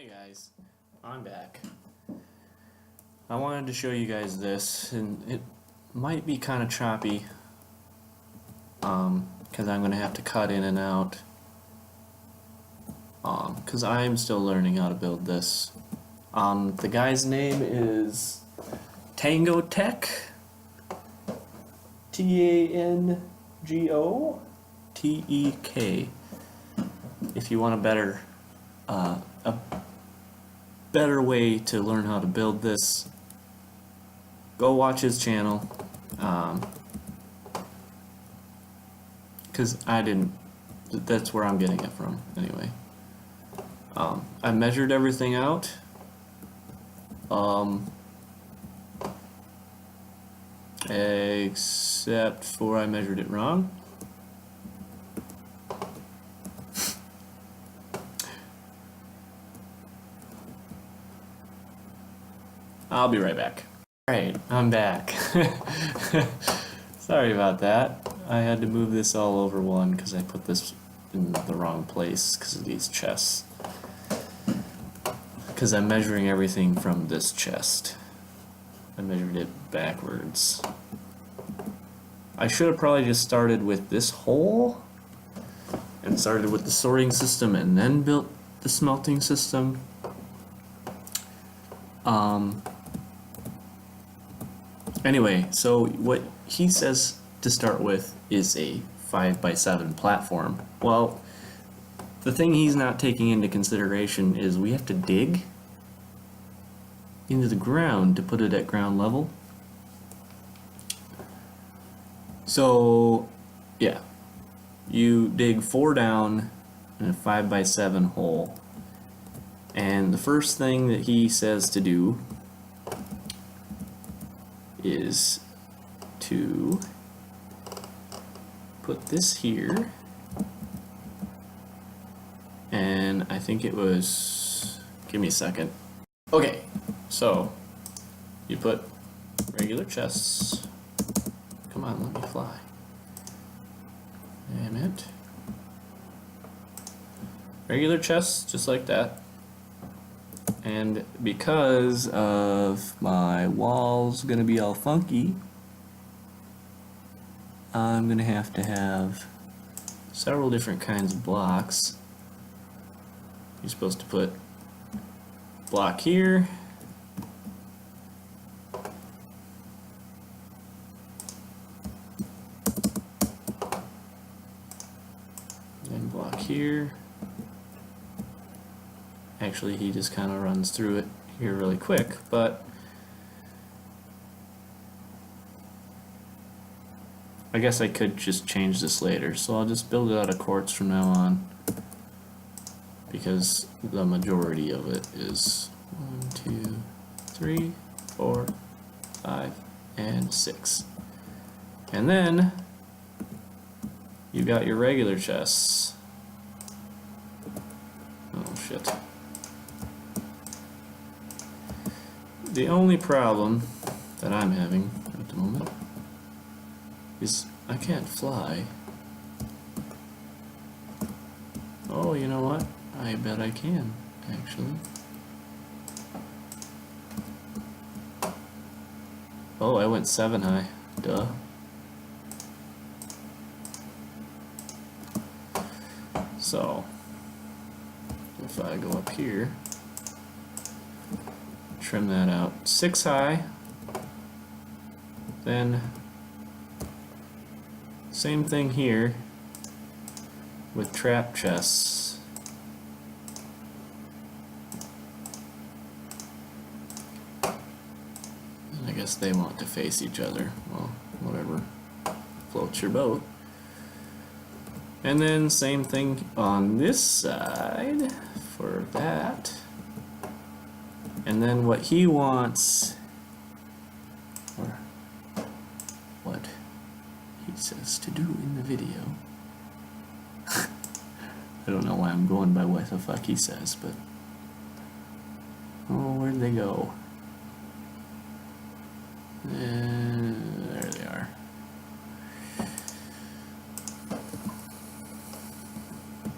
Hey guys, I'm back. I wanted to show you guys this, and it might be kind of choppy because I'm going to have to cut in and out because I'm still learning how to build this. The guy's name is Tango Tech, Tangotek. If you want a better way to learn how to build this, go watch his channel, because that's where I'm getting it from anyway. I measured everything out, except for I measured it wrong. I'll be right back. Alright, I'm back. Sorry about that. I had to move this all over one because I put this in the wrong place because of these chests. Because I'm measuring everything from this chest. I measured it backwards. I should have probably just started with this hole and started with the sorting system and then built the smelting system. Anyway, so what he says to start with is a 5x7 platform. Well, the thing he's not taking into consideration is we have to dig into the ground to put it at ground level. So, yeah, you dig 4 down in a 5x7 hole. And the first thing that he says to do is to put this here, and I think it was, give me a second. Okay, so you put regular chests, come on, let me fly, damn it, regular chests just like that. And because of my walls gonna be all funky, I'm gonna have to have several different kinds of blocks. You're supposed to put block here, and block here. Actually, he just kind of runs through it here really quick, but I guess I could just change this later, so I'll just build it out of quartz from now on, because the majority of it is 1, 2, 3, 4, 5, and 6. And then you got your regular chests. Oh shit. The only problem that I'm having at the moment is I can't fly. Oh, you know what? I bet I can, actually. Oh, I went 7 high. Duh. So, if I go up here, trim that out 6 high, then same thing here with trap chests. And I guess they want to face each other. Well, whatever. Floats your boat. And then same thing on this side for that. And then what he wants, or what he says to do in the video, I don't know why I'm going by what the fuck he says, but oh, where'd they go? There they are.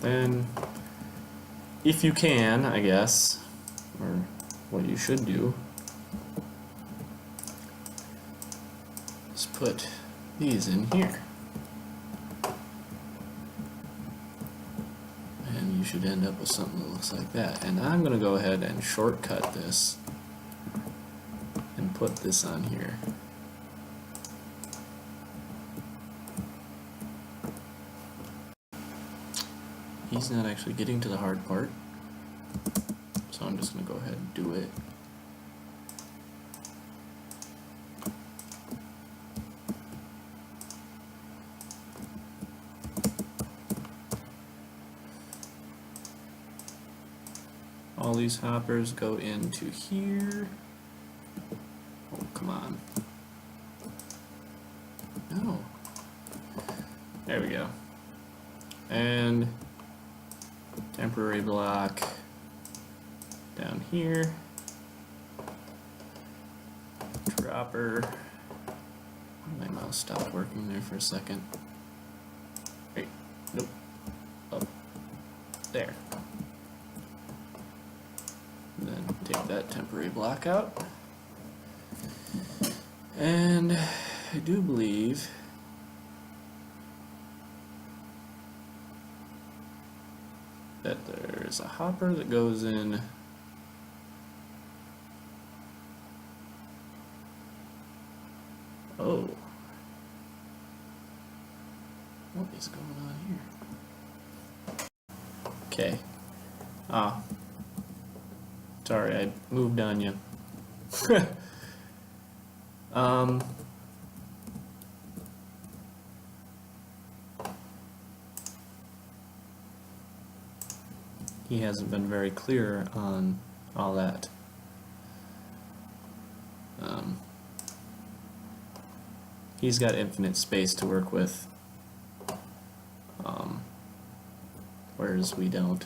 Then, if you can, I guess, or what you should do, is put these in here. And you should end up with something that looks like that. And I'm going to go ahead and shortcut this and put this on here. He's not actually getting to the hard part, so I'm just going to go ahead and do it. All these hoppers go into here. Oh, come on. No. There we go. And temporary block down here. Dropper. My mouse stopped working there for a second. Wait, nope. Up. There. And then take that temporary block out. And I do believe that there's a hopper that goes in oh, what is going on here? Okay. Sorry, I moved on you. He hasn't been very clear on all that. He's got infinite space to work with, whereas we don't.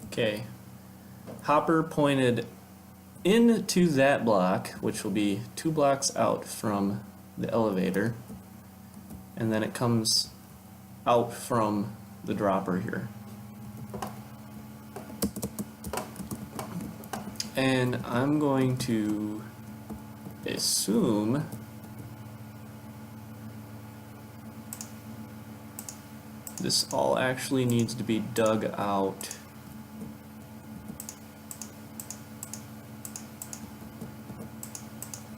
Okay, hopper pointed into that block, which will be 2 blocks out from the elevator, and then it comes out from the dropper here. And I'm going to assume this all actually needs to be dug out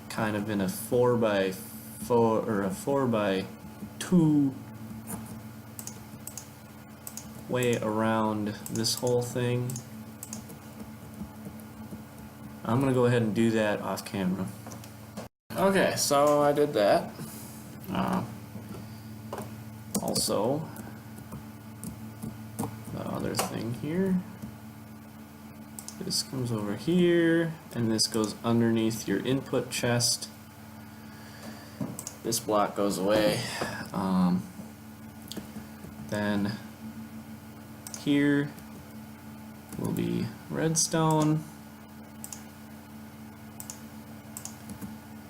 kind of in a 4x4 or a 4x2 way around this whole thing. I'm gonna go ahead and do that off camera. Okay, so I did that. Also, the other thing here, this comes over here, and this goes underneath your input chest. This block goes away. Then here will be redstone.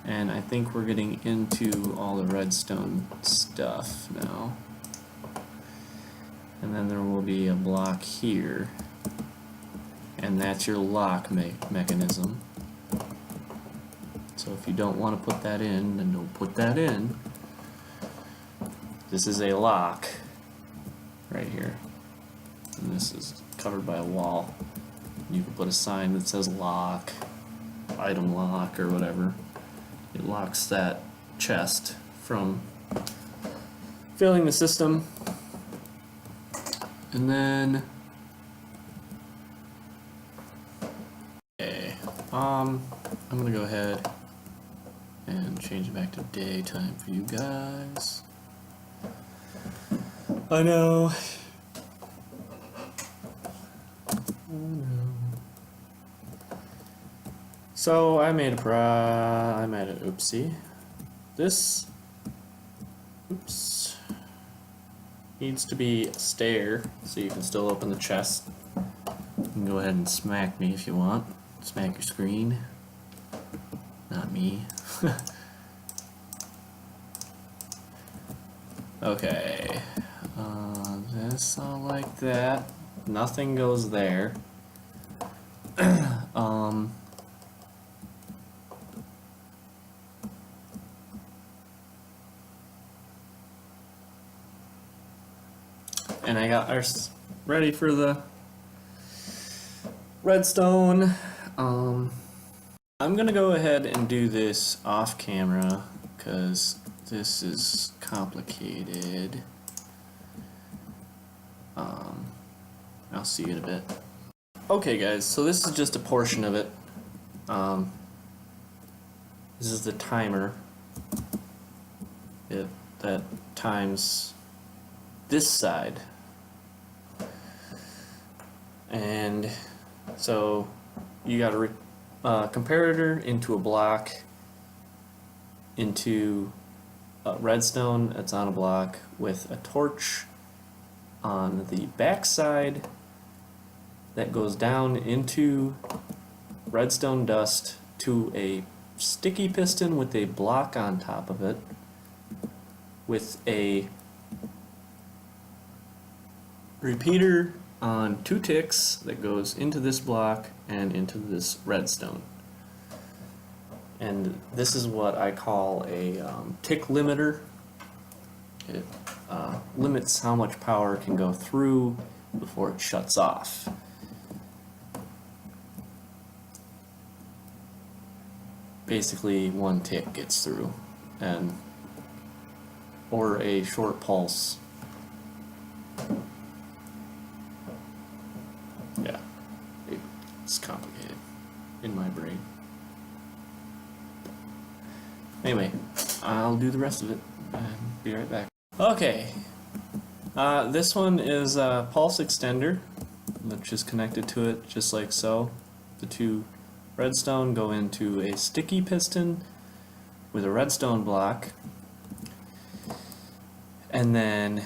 And I think we're getting into all the redstone stuff now. And then there will be a block here. And that's your lock mechanism. So if you don't want to put that in, then don't put that in. This is a lock right here. And this is covered by a wall. You can put a sign that says lock, item lock, or whatever. It locks that chest from filling the system. And then I'm gonna go ahead and change it back to daytime for you guys. I know. So I made an oopsie. This needs to be a stair so you can still open the chest. You can go ahead and smack me if you want. Smack your screen. Not me. Okay, this all like that. Nothing goes there. And I got ours ready for the redstone. I'm gonna go ahead and do this off camera because this is complicated. I'll see you in a bit. Okay guys, so this is just a portion of it. This is the timer that times this side. And so you got a comparator into a block, into a redstone that's on a block with a torch on the back side that goes down into redstone dust to a sticky piston with a block on top of it with a repeater on 2 ticks that goes into this block and into this redstone. And this is what I call a tick limiter. It limits how much power can go through before it shuts off. Basically 1 tick gets through, and or a short pulse. Yeah, it's complicated in my brain. Anyway, I'll do the rest of it and be right back. Okay, this one is a pulse extender, which is connected to it just like so. The 2 redstone go into a sticky piston with a redstone block, and then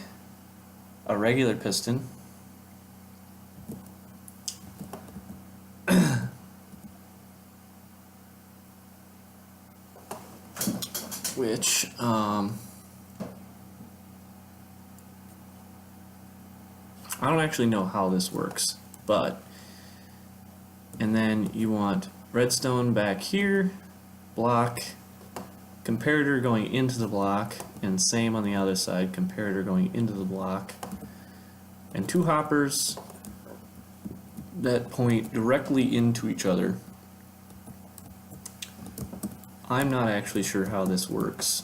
a regular piston which I don't actually know how this works, but and then you want redstone back here, block, comparator going into the block, and same on the other side, comparator going into the block, and 2 hoppers that point directly into each other. I'm not actually sure how this works.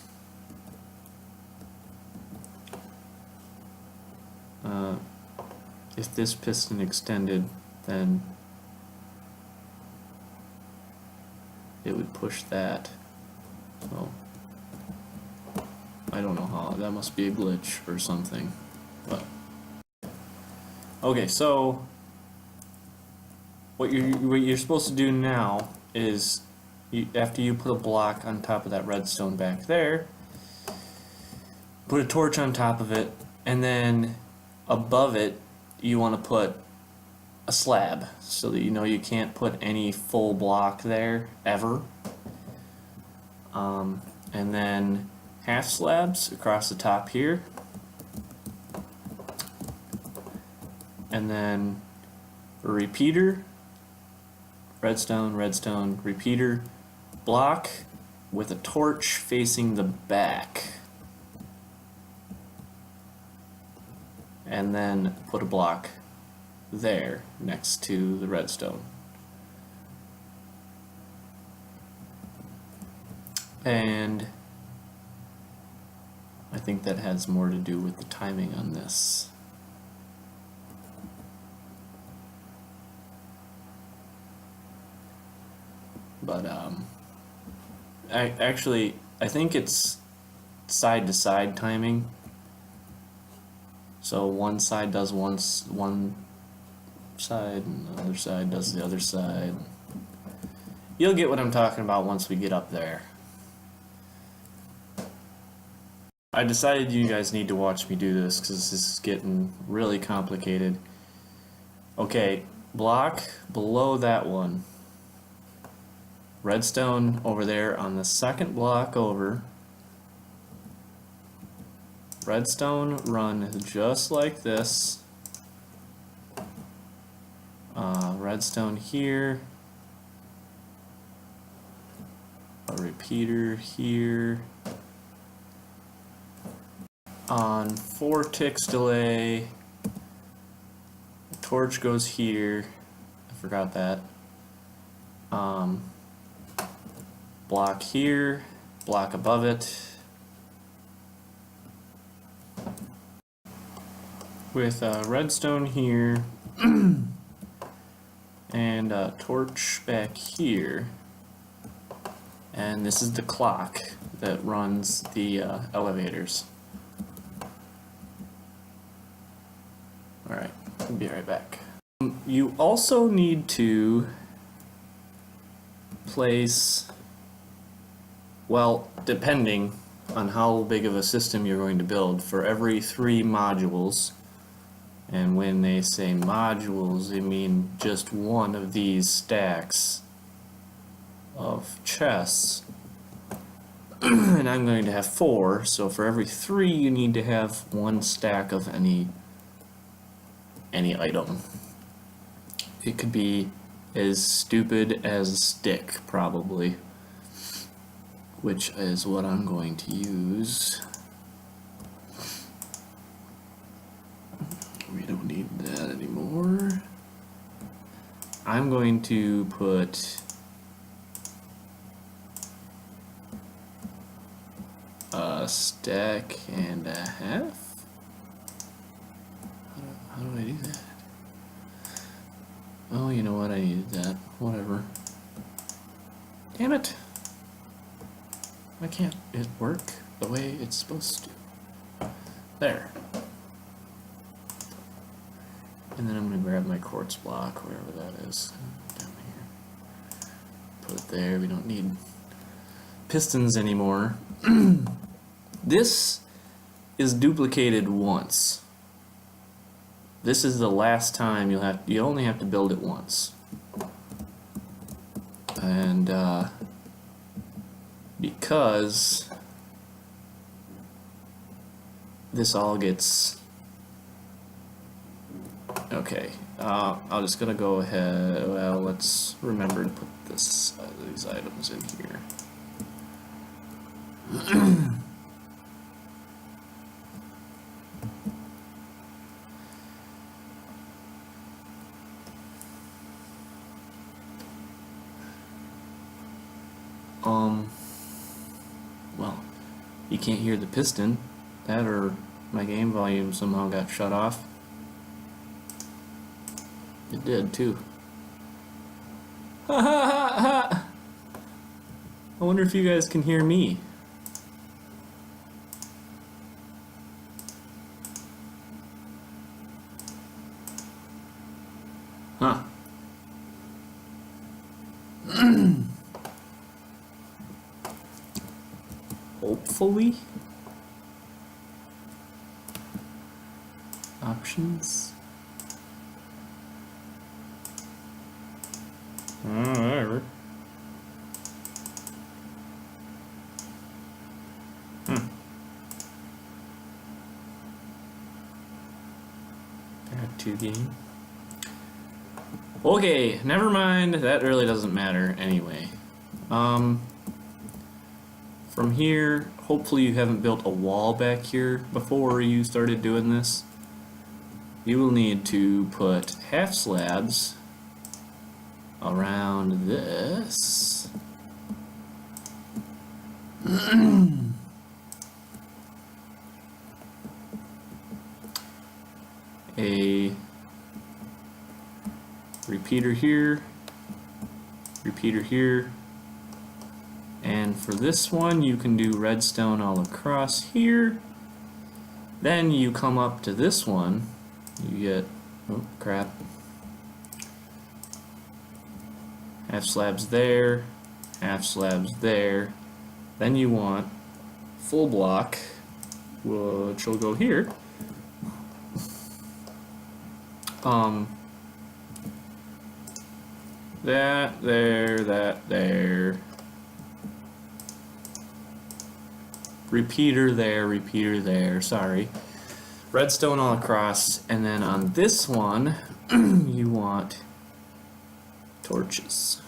If this piston extended, then it would push that. So I don't know how. That must be a glitch or something. But okay, so what you're supposed to do now is after you put a block on top of that redstone back there, put a torch on top of it, and then above it you want to put a slab so that you know you can't put any full block there ever. And then half slabs across the top here, and then a repeater, redstone, redstone, repeater, block with a torch facing the back, and then put a block there next to the redstone. And I think that has more to do with the timing on this. But I think it's side to side timing. So one side does one side and the other side does the other side. You'll get what I'm talking about once we get up there. I decided you guys need to watch me do this because this is getting really complicated. Okay, block below that one. Redstone over there on the second block over. redstone run just like this. Redstone here. A repeater here. On 4 ticks delay, the torch goes here. I forgot that. Block here, block above it. With redstone here and a torch back here. And this is the clock that runs the elevators. Alright, I'll be right back. You also need to place, well, depending on how big of a system you're going to build, for every 3 modules, and when they say modules, they mean just one of these stacks of chests. And I'm going to have 4, so for every 3 you need to have 1 stack of any item. It could be as stupid as a stick, probably, which is what I'm going to use. We don't need that anymore. I'm going to put a stack and a half. How do I do that? Oh, you know what? I needed that. Whatever. Damn it! Why can't it work the way it's supposed to? There. And then I'm going to grab my quartz block, wherever that is, down here. Put it there. We don't need pistons anymore. This is duplicated once. This is the last time you only have to build it once. And because this all gets okay, I'm just gonna go ahead. Well, let's remember to put these items in here. Well, you can't hear the piston. That or my game volume somehow got shut off. It did too. Ha ha ha ha! I wonder if you guys can hear me. Huh. Hopefully. Options. Whatever. Back to game. Okay, never mind. That really doesn't matter anyway. From here, hopefully you haven't built a wall back here before you started doing this. You will need to put half slabs around this. A repeater here, repeater here, and for this one you can do redstone all across here. Then you come up to this one, you get, oh crap, half slabs there, half slabs there. Then you want full block, which will go here. That there, that there. repeater there, sorry. Redstone all across, and then on this one, you want torches.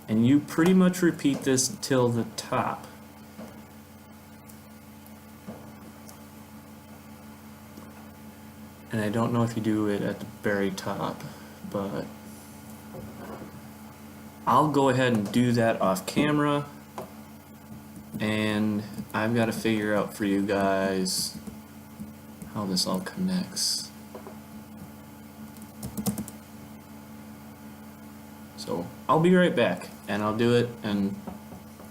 And you pretty much repeat this till the top. And I don't know if you do it at the very top, but I'll go ahead and do that off camera, and I've got to figure out for you guys how this all connects. So I'll be right back, and I'll do it, and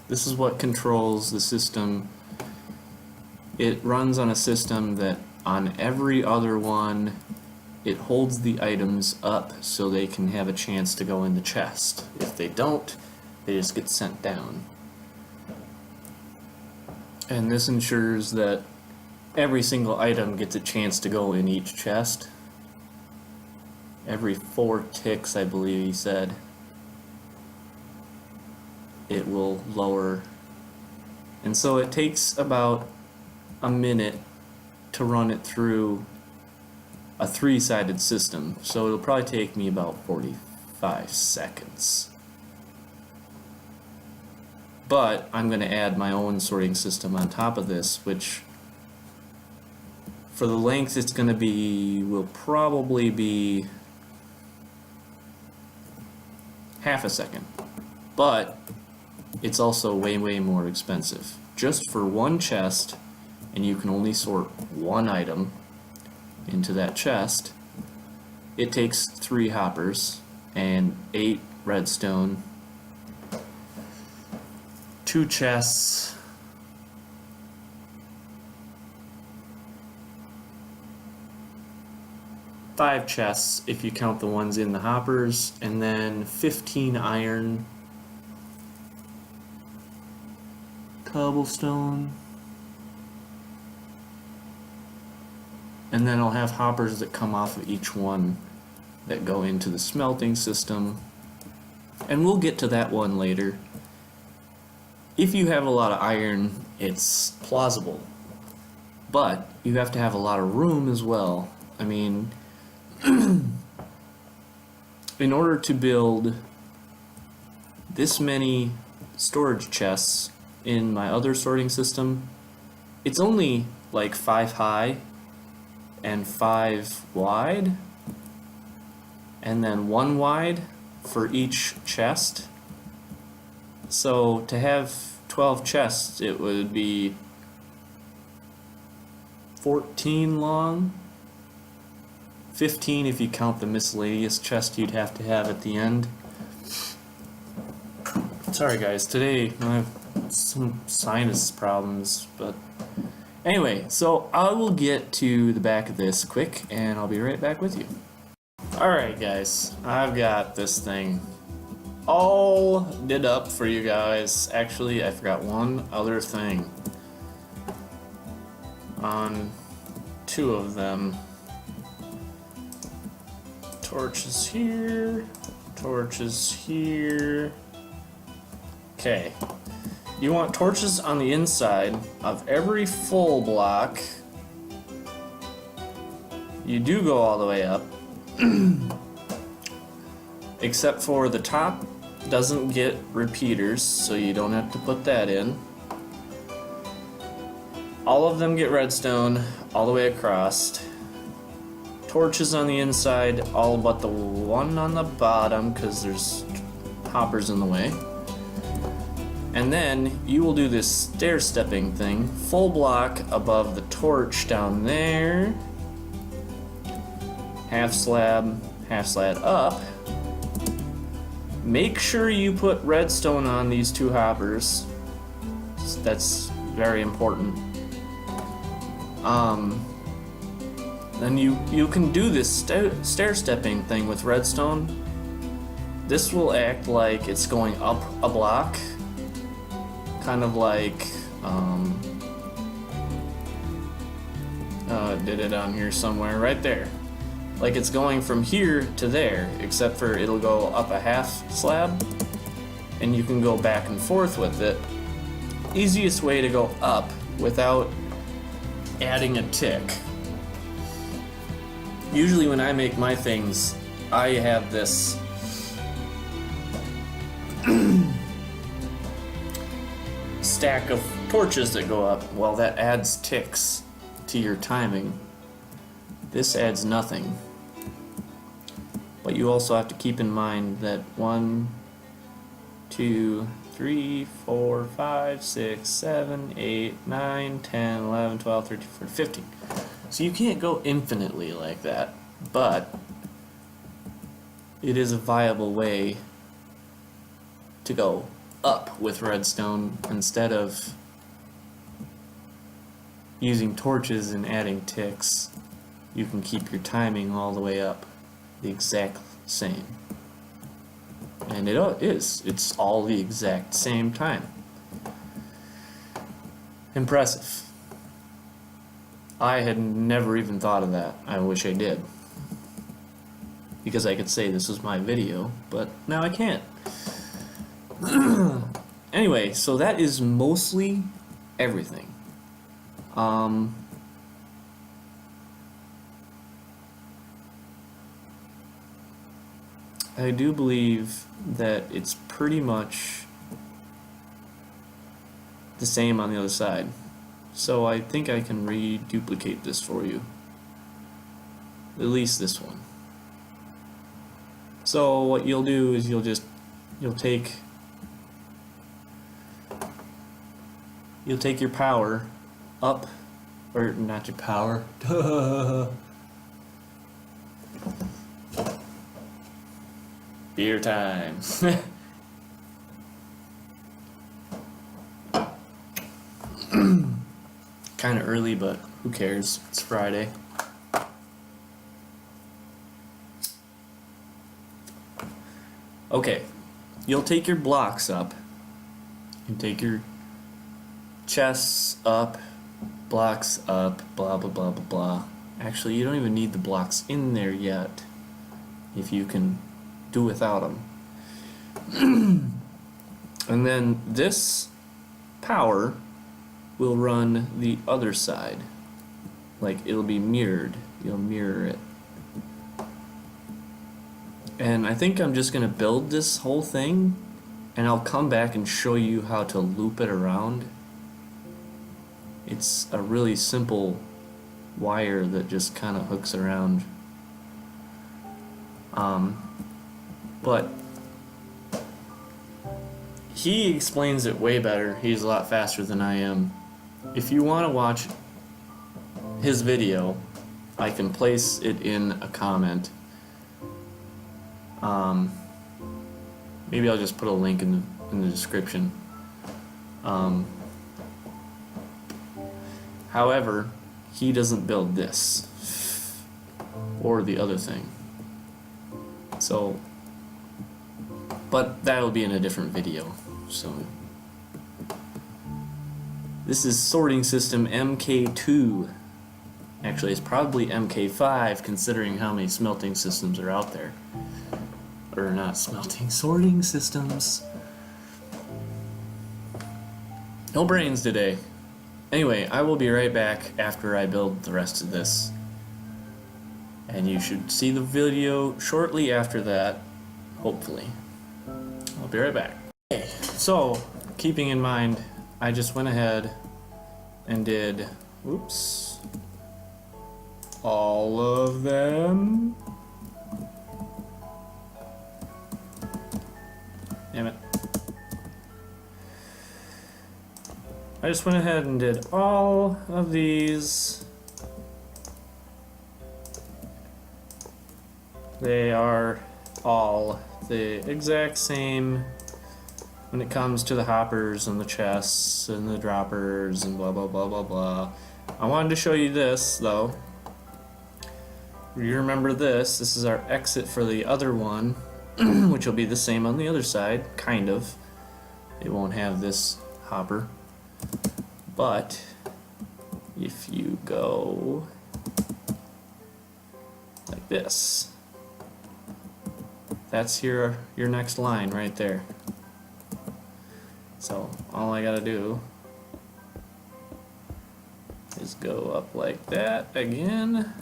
this is what controls the system. It runs on a system that on every other one it holds the items up so they can have a chance to go in the chest. If they don't, they just get sent down. And this ensures that every single item gets a chance to go in each chest. Every 4 ticks, I believe he said, it will lower. And so it takes about a minute to run it through a 3-sided system, so it'll probably take me about 45 seconds. But I'm going to add my own sorting system on top of this, which for the length it's going to be, will probably be half a second. But it's also way more expensive. Just for one chest, and you can only sort one item into that chest, it takes 3 hoppers and 8 redstone, 2 chests, five chests if you count the ones in the hoppers, and then 15 iron, cobblestone, and then I'll have hoppers that come off of each one that go into the smelting system, and we'll get to that one later. If you have a lot of iron, it's plausible, but you have to have a lot of room as well. I mean, in order to build this many storage chests in my other sorting system, it's only like 5 high and 5 wide, and then 1 wide for each chest. So to have 12 chests, it would be 14 long, 15 if you count the miscellaneous chest you'd have to have at the end. Sorry guys, today I have some sinus problems, but anyway, so I will get to the back of this quick, and I'll be right back with you. Alright guys, I've got this thing all did up for you guys. Actually, I forgot one other thing on 2 of them. Torches here, torches here. Okay. You want torches on the inside of every full block. You do go all the way up, except for the top doesn't get repeaters, so you don't have to put that in. All of them get redstone all the way across. Torches on the inside, all but the one on the bottom, because there's hoppers in the way. And then you will do this stair-stepping thing, full block above the torch down there, half slab up. Make sure you put redstone on these 2 hoppers. That's very important. Then you can do this stair-stepping thing with redstone. This will act like it's going up a block, kind of like did it on here somewhere, right there. Like it's going from here to there, except for it'll go up a half slab, and you can go back and forth with it easiest way to go up without adding a tick. Usually when I make my things, I have this stack of torches that go up. Well, that adds ticks to your timing. This adds nothing. But you also have to keep in mind that 1, 2, 3, 4, 5, 6, 7, 8, 9, 10, 11, 12, 13, 14, 15. So you can't go infinitely like that, but it is a viable way to go up with redstone instead of using torches and adding ticks. You can keep your timing all the way up the exact same. And it is. It's all the exact same time. Impressive. I had never even thought of that. I wish I did. Because I could say this was my video, but now I can't. Anyway, so that is mostly everything. I do believe that it's pretty much the same on the other side. So I think I can reduplicate this for you. At least this one. So what you'll do is you'll take your power up, or not your power. Beer time. Kind of early, but who cares? It's Friday. Okay, you'll take your blocks up and take your chests up, blocks up, blah blah blah blah blah. Actually, you don't even need the blocks in there yet if you can do without them. And then this power will run the other side. Like, it'll be mirrored. You'll mirror it. And I think I'm just gonna build this whole thing, and I'll come back and show you how to loop it around. It's a really simple wire that just kind of hooks around. But he explains it way better. He's a lot faster than I am. If you want to watch his video, I can place it in a comment. Maybe I'll just put a link in the description. However, he doesn't build this or the other thing. So, but that'll be in a different video. So, this is sorting system MK2. Actually, it's probably MK5 considering how many smelting systems are out there. Or not smelting, sorting systems. No brains today. Anyway, I will be right back after I build the rest of this. And you should see the video shortly after that, hopefully. I'll be right back. Okay, so, keeping in mind, I just went ahead and did, oops, all of them. Damn it. I just went ahead and did all of these. They are all the exact same when it comes to the hoppers and the chests and the droppers and blah blah blah blah blah. I wanted to show you this though. You remember this? This is our exit for the other one, which will be the same on the other side, kind of. It won't have this hopper. But if you go like this, that's your next line right there. So all I gotta do is go up like that again,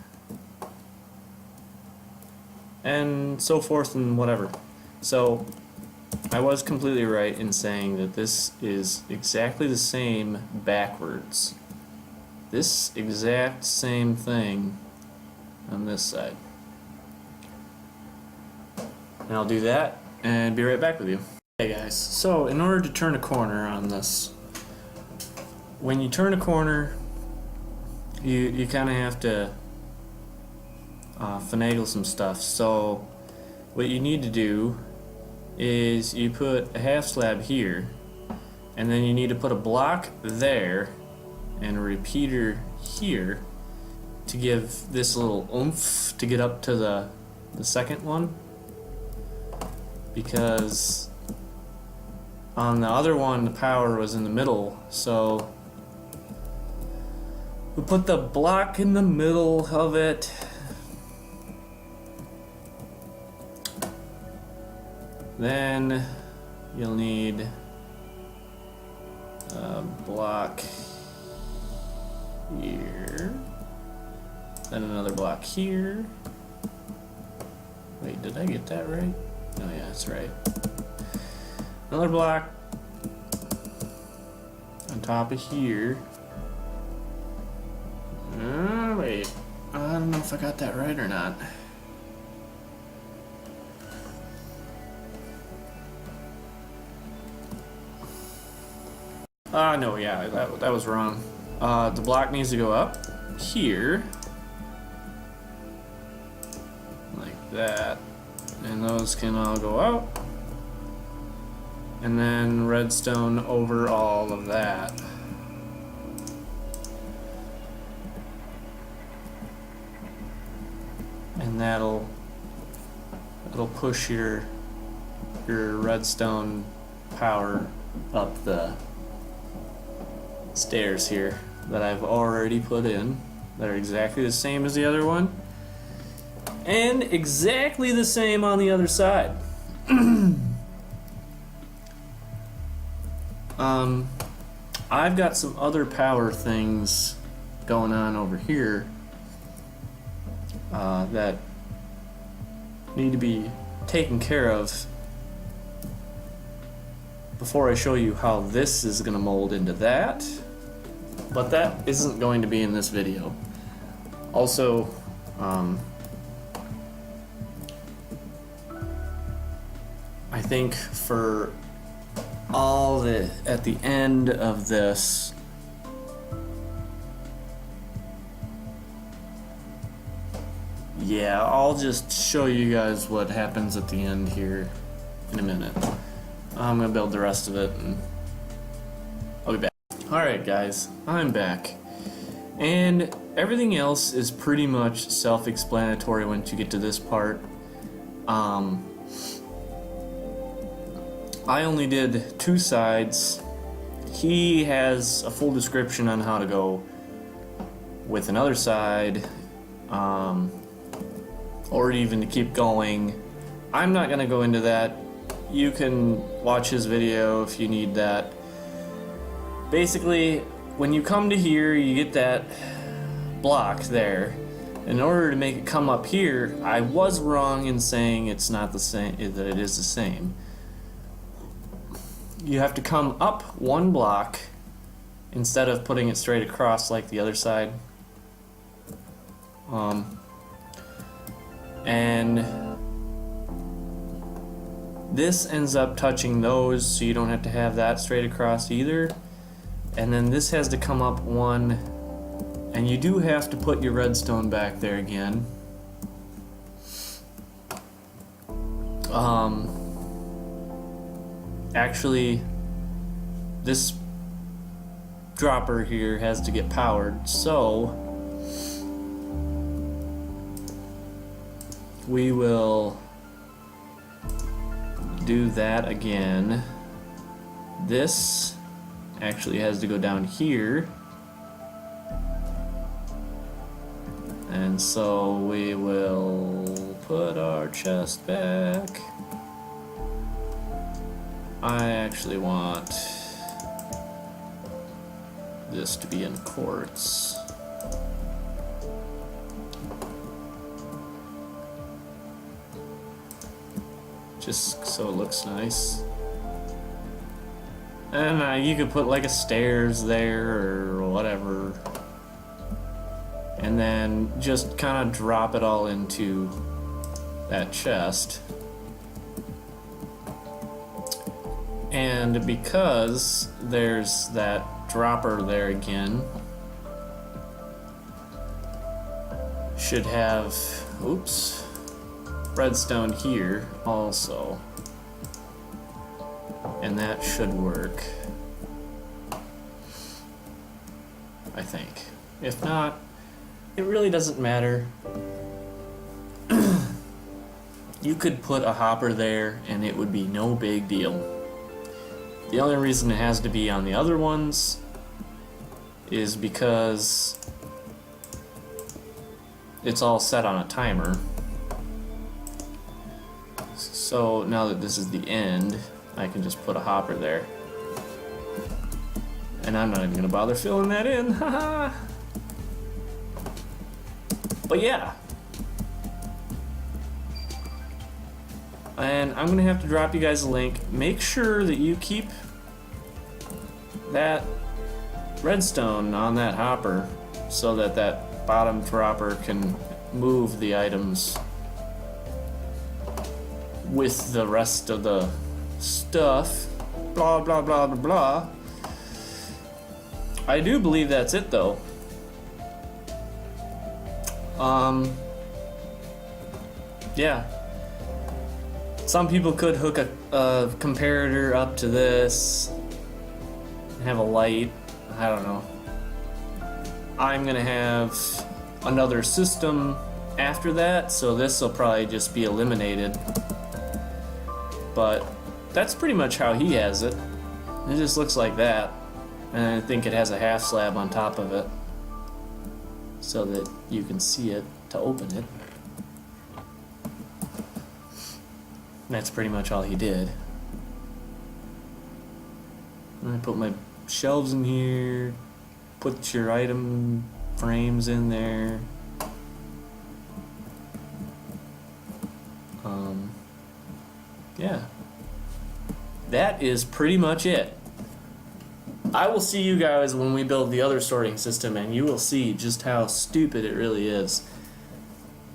and so forth and whatever. So I was completely right in saying that this is exactly the same backwards. This exact same thing on this side. And I'll do that and be right back with you. Hey guys, so in order to turn a corner on this, when you turn a corner, you kind of have to finagle some stuff. So what you need to do is you put a half slab here, and then you need to put a block there and a repeater here to give this little oomph to get up to the second one, because on the other one the power was in the middle, so we put the block in the middle of it. Then you'll need a block here, then another block here. Wait, did I get that right? Oh yeah, that's right. Another block on top of here. Wait, I don't know if I got that right or not. No, yeah, that was wrong. The block needs to go up here, like that, and those can all go out, and then redstone over all of that. And that'll push your redstone power up the stairs here that I've already put in, that are exactly the same as the other one, and exactly the same on the other side. I've got some other power things going on over here that need to be taken care of before I show you how this is going to mold into that, but that isn't going to be in this video. Also, I think for all at the end of this, yeah, I'll just show you guys what happens at the end here in a minute. I'm gonna build the rest of it and I'll be back. Alright guys, I'm back. And everything else is pretty much self-explanatory once you get to this part. I only did 2 sides. He has a full description on how to go with another side, or even to keep going. I'm not gonna go into that. You can watch his video if you need that. Basically, when you come to here, you get that block there. In order to make it come up here, I was wrong in saying it's not the same, that it is the same. You have to come up 1 block instead of putting it straight across like the other side. And this ends up touching those, so you don't have to have that straight across either. And then this has to come up 1, and you do have to put your redstone back there again. Actually, this dropper here has to get powered, so we will do that again. This actually has to go down here, and so we will put our chest back. I actually want this to be in quartz. just so it looks nice. And you could put like a stairs there or whatever. And then just kind of drop it all into that chest. And because there's that dropper there again, should have, oops, redstone here also. And that should work, I think. If not, it really doesn't matter. You could put a hopper there and it would be no big deal. The only reason it has to be on the other ones is because it's all set on a timer. So now that this is the end, I can just put a hopper there. And I'm not even gonna bother filling that in, haha. But yeah. And I'm gonna have to drop you guys a link. Make sure that you keep that redstone on that hopper so that that bottom dropper can move the items with the rest of the stuff. Blah blah blah blah blah. I do believe that's it though. Yeah. Some people could hook a comparator up to this and have a light. I don't know. I'm gonna have another system after that, so this will probably just be eliminated. But that's pretty much how he has it. It just looks like that. And I think it has a half slab on top of it so that you can see it to open it. That's pretty much all he did. And I put my shelves in here, put your item frames in there. Yeah. That is pretty much it. I will see you guys when we build the other sorting system, and you will see just how stupid it really is.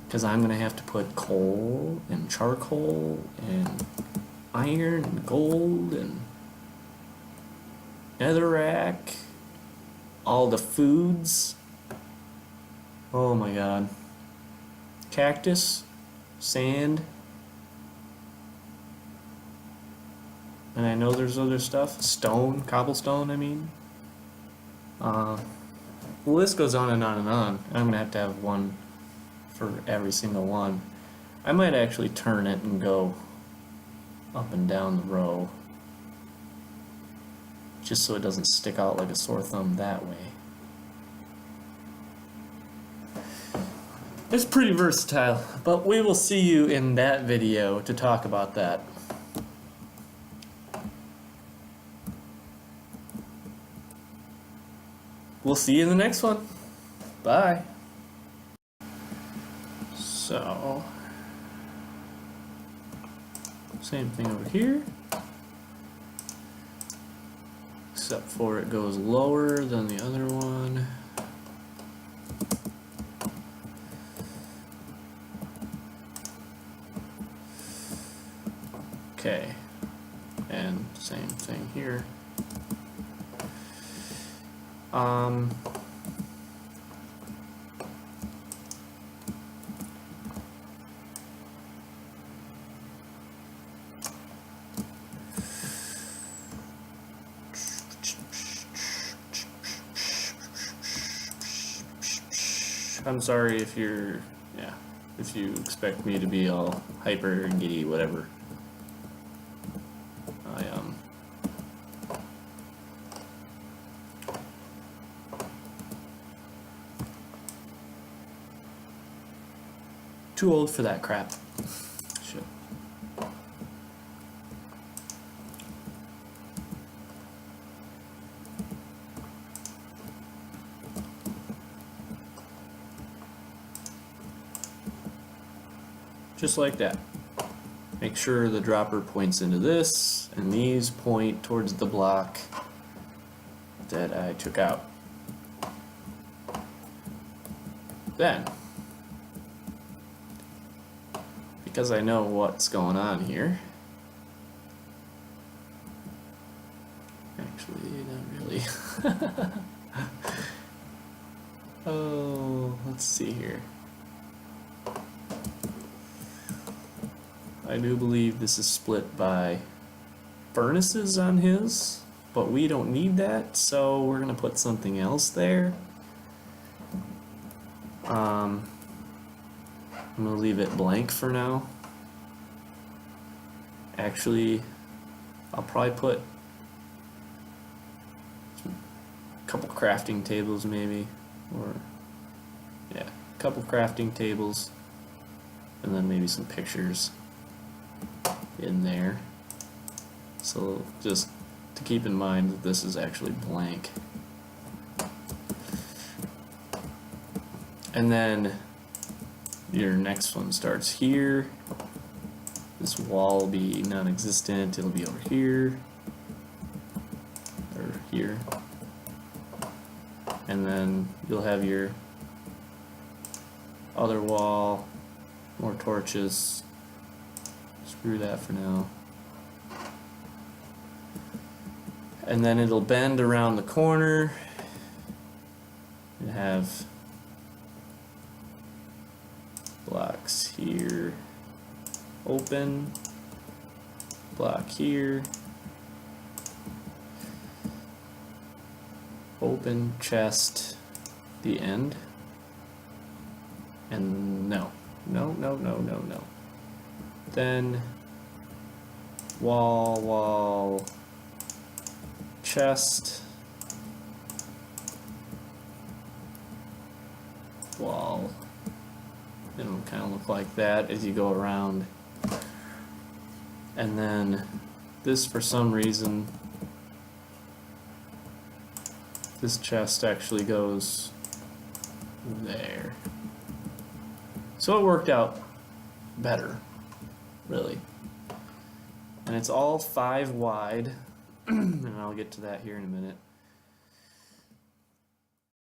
Because I'm going to have to put coal and charcoal and iron and gold and netherrack, all the foods. Oh my god. Cactus, sand. And I know there's other stuff. Stone, cobblestone, I mean. The list goes on and on and on. I'm going to have one for every single one. I might actually turn it and go up and down the row. Just so it doesn't stick out like a sore thumb that way. It's pretty versatile, but we will see you in that video to talk about that. We'll see you in the next one. Bye. So, same thing over here, except for it goes lower than the other one. Okay, and same thing here. I'm sorry if you're, if you expect me to be all hyper and giddy, whatever. Too old for that crap. Shit. Just like that. Make sure the dropper points into this, and these point towards the block that I took out. Then, because I know what's going on here, actually, not really. Oh, let's see here. I do believe this is split by furnaces on his, but we don't need that, so we're gonna put something else there. I'm gonna leave it blank for now. Actually, I'll probably put a couple crafting tables maybe, or yeah, a couple crafting tables, and then maybe some pictures in there. So just to keep in mind that this is actually blank. And then your next one starts here. This wall will be non-existent, it'll be over here, or here. And then you'll have your other wall, more torches. Screw that for now. And then it'll bend around the corner and have blocks here open, block here open, chest, the end, and no, then wall, chest, wall. It'll kind of look like that as you go around. And then this, for some reason, this chest actually goes there. So it worked out better, really. And it's all 5 wide, and I'll get to that here in a minute.